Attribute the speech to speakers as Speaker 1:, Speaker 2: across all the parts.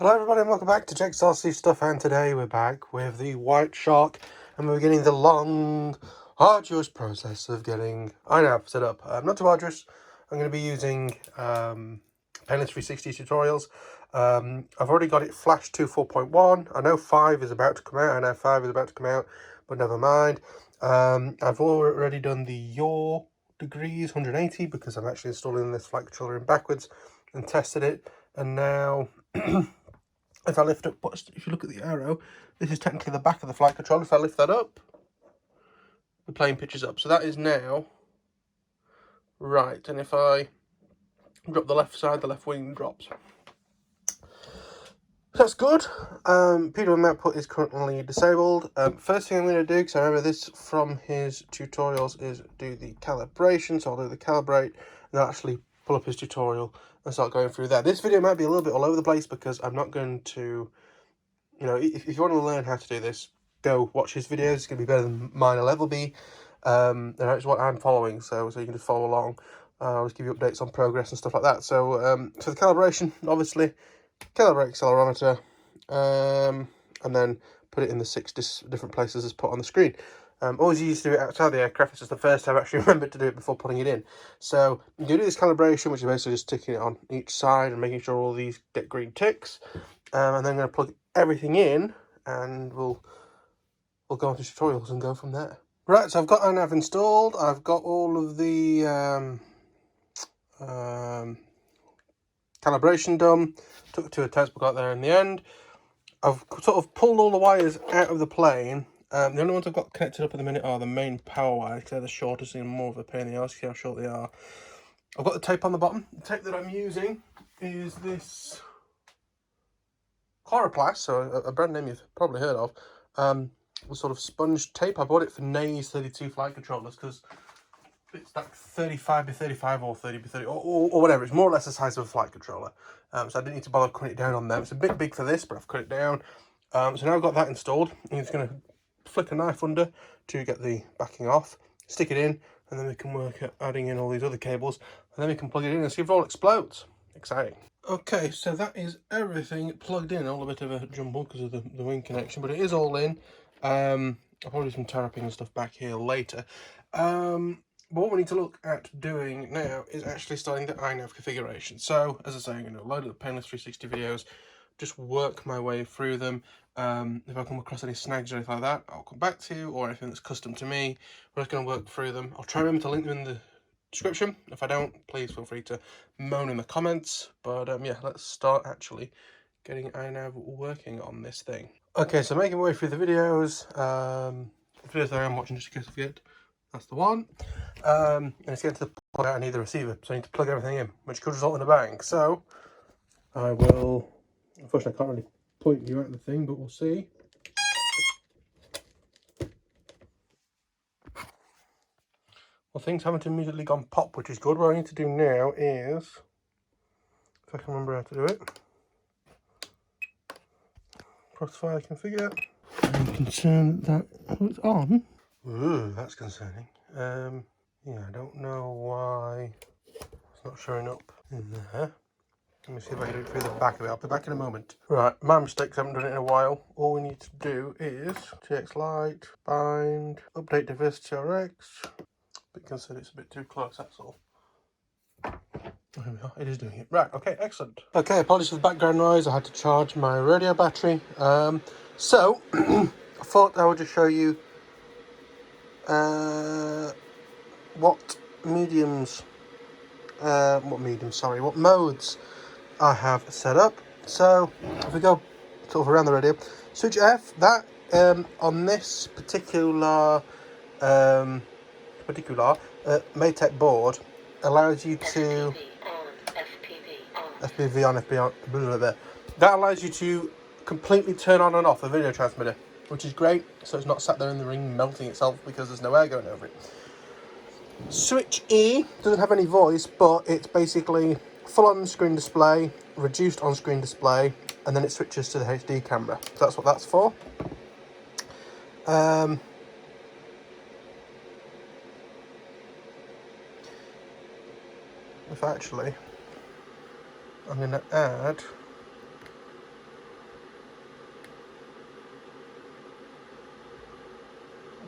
Speaker 1: Hello everybody and welcome back to Jigsaw See Stuff, and today we're back with the White Shark and we're beginning the long, arduous process of getting iNav set up. Not too arduous. I'm going to be using Painless 360 tutorials. I've already got it flashed to 4.1. I know 5 is about to come out. I know 5 is about to come out, but never mind. I've already done the yaw degrees 180 because I'm actually installing this flight controller in backwards and tested it, and now if I lift up, if you look at the arrow, this is technically the back of the flight controller. If I lift that up, the plane pitches up. So that is now right. And if I drop the left side, the left wing drops. That's good. PWM output is currently disabled. First thing I'm going to do, because I remember this from his tutorials, is do the calibration. So I'll do the calibrate and I'll actually pull up his tutorial and start going through that. This video might be a little bit all over the place because I'm not going to, you know, if you want to learn how to do this, go watch his videos. It's going to be better than mine will ever be. It's what I'm following, so you can just follow along. I'll just give you updates on progress and stuff like that. So for the calibration, obviously, calibrate accelerometer, and then put it in the 6 different places as put on the screen. Always used to do it outside the aircraft. This is the first time I actually remembered to do it before putting it in. So you do this calibration, which is basically just ticking it on each side and making sure all these get green ticks. And then I'm going to plug everything in, and we'll go on to tutorials and go from there. Right, so I've got iNav installed. I've got all of the calibration done. Took it to a test, but got there in the end. I've sort of pulled all the wires out of the plane. The only ones I've got connected up at the minute are the main power wires, because they're the shortest and more of a pain in the arse. See how short they are. I've got the tape on the bottom. The tape that I'm using is this Chloroplast, so a brand name you've probably heard of. The sort of sponge tape. I bought it for Nay's 32 flight controllers because it's like 35 by 35 or 30 by 30 or whatever. It's more or less the size of a flight controller. So I didn't need to bother cutting it down on them. It's a bit big for this, but I've cut it down. So now I've got that installed. I'm just going to flick a knife under to get the backing off, stick it in, and then we can work at adding in all these other cables, and then we can plug it in and see if it all explodes. Exciting. Okay, so that is everything plugged in. All a bit of a jumble because of the wing connection, but it is all in. I'll probably do some terrapin and stuff back here later. But what we need to look at doing now is actually starting the iNav configuration. So, as I say, I'm going to load up the Painless 360 videos, just work my way through them. If I come across any snags or anything like that, I'll come back to you, or anything that's custom to me. We're just going to work through them. I'll try and remember to link them in the description. If I don't, please feel free to moan in the comments. But yeah, let's start actually getting iNav working on this thing. Okay, so making my way through the videos. The videos that I am watching, just in case I forget, that's the one. And it's getting to the point where I need the receiver, so I need to plug everything in, which could result in a bang. So I will, unfortunately I can't really point you at the thing, but we'll see. Well, things haven't immediately gone pop, which is good. What I need to do now is, if I can remember how to do it, crossfire configure. I'm concerned that it's on. Ooh, that's concerning. Yeah, I don't know why it's not showing up in there. Let me see if I can do it through the back of it. I'll be back in a moment. Right, my mistake, I haven't done it in a while. All we need to do is TX Lite, bind, update diversity RX. Bit concerned it's a bit too close, that's all. Here we are, it is doing it. Right, okay, excellent. Okay, apologies for the background noise. I had to charge my radio battery. So, I thought I would just show you what modes I have set up. So if we go sort of around the radio, switch F, that on this particular Maytech board allows you to FPV on, blah, blah, blah. That allows you to completely turn on and off the video transmitter, which is great, so it's not sat there in the ring melting itself because there's no air going over it. Switch E doesn't have any voice, but it's basically full on-screen display, reduced on-screen display, and then it switches to the HD camera. So that's what that's for. If actually, I'm going to add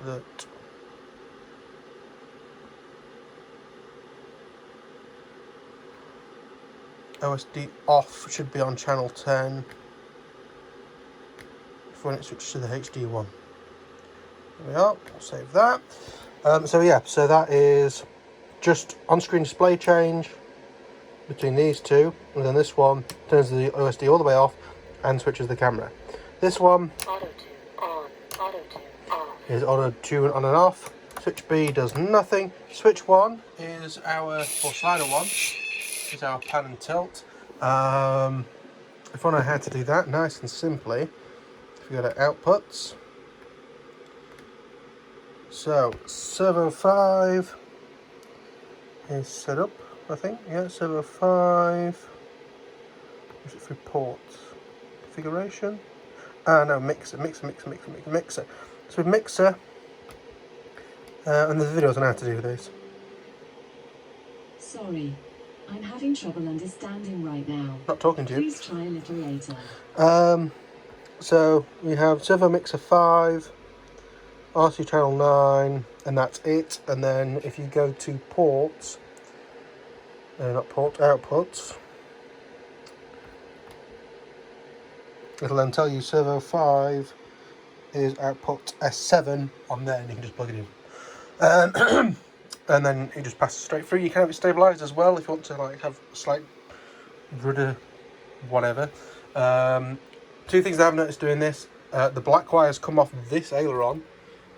Speaker 1: that OSD off should be on channel 10 when it switches to the HD one. There we are, I'll save that. So yeah, so that is just on-screen display change between these two, and then this one turns the OSD all the way off and switches the camera. This one is auto tune on and off. Switch B does nothing. Switch 1 is our, or slider 1 is our pan and tilt. If I know how to do that nice and simply, if you go to outputs, so servo 5 is set up, I think. Yeah, servo 5. Is it through ports? Configuration? No, mixer. So with mixer, and there's videos on how to do this.
Speaker 2: Sorry, I'm having trouble understanding right now.
Speaker 1: Not talking to you.
Speaker 2: Please try a little later.
Speaker 1: So we have servo mixer 5, RC channel 9, and that's it. And then if you go to ports, not ports, outputs, it'll then tell you servo 5 is output S7 on there, and you can just plug it in. And then it just passes straight through. You can have it stabilised as well if you want to like have a slight rudder, whatever. Two things I have noticed doing this: the black wires come off this aileron,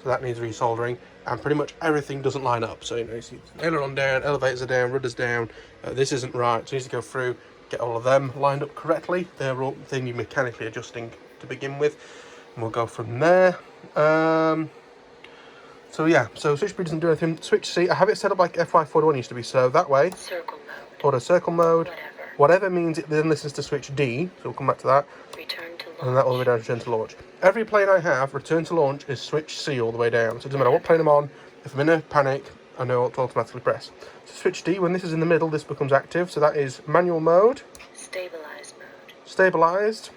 Speaker 1: so that needs resoldering, and pretty much everything doesn't line up. So you know, you see aileron down, elevators are down, rudders down. This isn't right, so you need to go through, get all of them lined up correctly. They're all thing you're mechanically adjusting to begin with, and we'll go from there. So yeah, so switch B doesn't do anything. Switch C, I have it set up like FY41 used to be, so that way.
Speaker 3: Circle mode.
Speaker 1: Auto circle mode. Whatever means it then listens to switch D, so we'll come back to that.
Speaker 3: Return to launch.
Speaker 1: And that all the way down to return to launch. Every plane I have, return to launch is switch C all the way down. So it doesn't matter what plane I'm on, if I'm in a panic, I know what to automatically press. So switch D, when this is in the middle, this becomes active. So that is manual mode.
Speaker 3: Stabilized mode.
Speaker 1: Stabilized.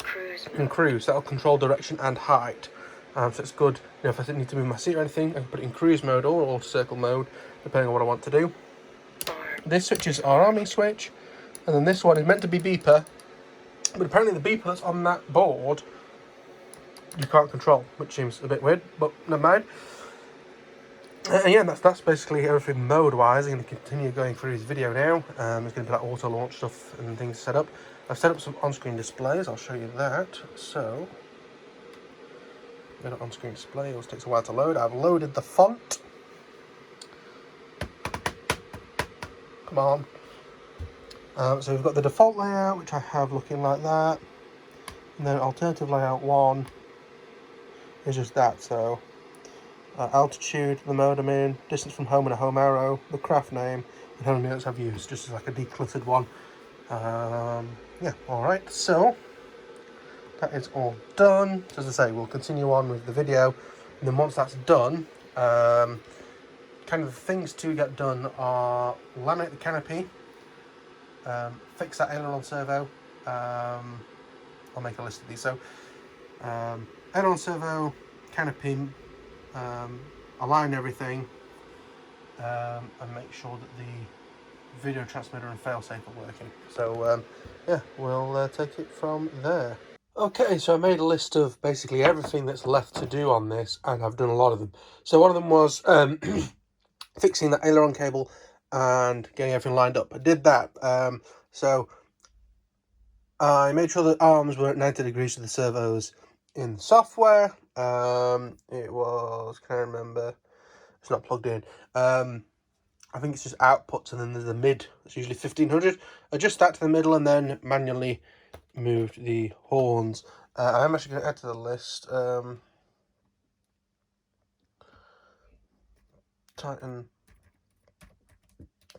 Speaker 3: Cruise mode. And
Speaker 1: cruise, that'll control direction and height. So it's good, you know, if I didn't need to move my seat or anything, I can put it in cruise mode or auto circle mode, depending on what I want to do. This switch is our army switch, and then this one is meant to be beeper, but apparently the beeper that's on that board, you can't control, which seems a bit weird, but never mind. And yeah, that's basically everything mode-wise. I'm going to continue going through this video now. There's going to be like auto-launch stuff and things set up. I've set up some on-screen displays, I'll show you that. So, go to on-screen display, it always takes a while to load. I've loaded the font. Come on. So we've got the default layout, which I have looking like that. And then alternative layout 1 is just that. So altitude, the mode I'm in, distance from home and a home arrow, the craft name, and how many minutes I've used, just as like a decluttered one. Yeah, alright, so that is all done. As I say, we'll continue on with the video, and then once that's done, kind of the things to get done are laminate the canopy, fix that aileron servo. I'll make a list of these. So aileron servo, canopy, align everything, and make sure that the video transmitter and failsafe are working. So yeah, we'll take it from there. Okay, so I made a list of basically everything that's left to do on this, and I've done a lot of them. So one of them was fixing the aileron cable and getting everything lined up. I did that. So I made sure the arms were at 90 degrees to the servos in the software. It was, can I remember? It's not plugged in. I think it's just outputs, and then there's a mid. It's usually 1500. Adjust that to the middle, and then manually moved the horns. I'm actually going to add to the list. Tighten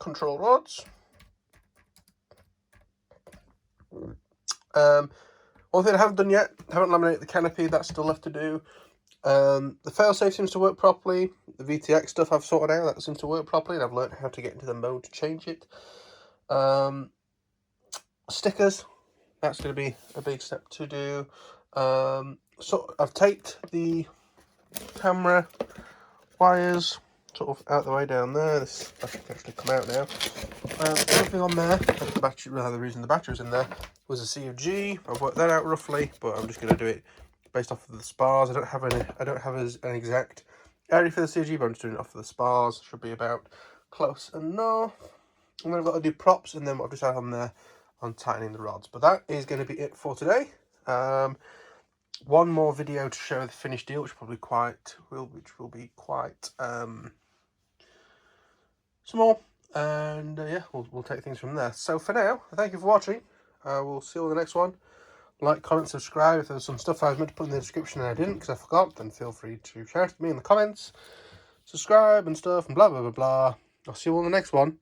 Speaker 1: control rods. One thing I haven't done yet, haven't laminated the canopy, that's still left to do. The failsafe seems to work properly. The VTX stuff I've sorted out, that seems to work properly, and I've learned how to get into the mode to change it. Stickers, that's going to be a big step to do. So I've taped the camera wires sort of out the way down there. This battery can actually come out now. Everything on there, the battery, the reason the battery was in there was a C of G. I've worked that out roughly, but I'm just going to do it based off of the spars. I don't have an exact area for the C of G, but I'm just doing it off of the spars. Should be about close enough. And then I've got to do props, and then what I've decided on there on tightening the rods. But that is going to be it for today. One more video to show the finished deal, which will be quite small, and yeah, we'll take things from there. So for now, thank you for watching. We'll see you on the next one. Like, comment, subscribe. If there's some stuff I was meant to put in the description and I didn't because I forgot, then feel free to shout at me in the comments. Subscribe and stuff and blah blah blah blah. I'll see you on the next one.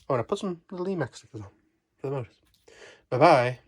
Speaker 1: Oh, and I put some little Emacs stickers on for the motors. Bye bye.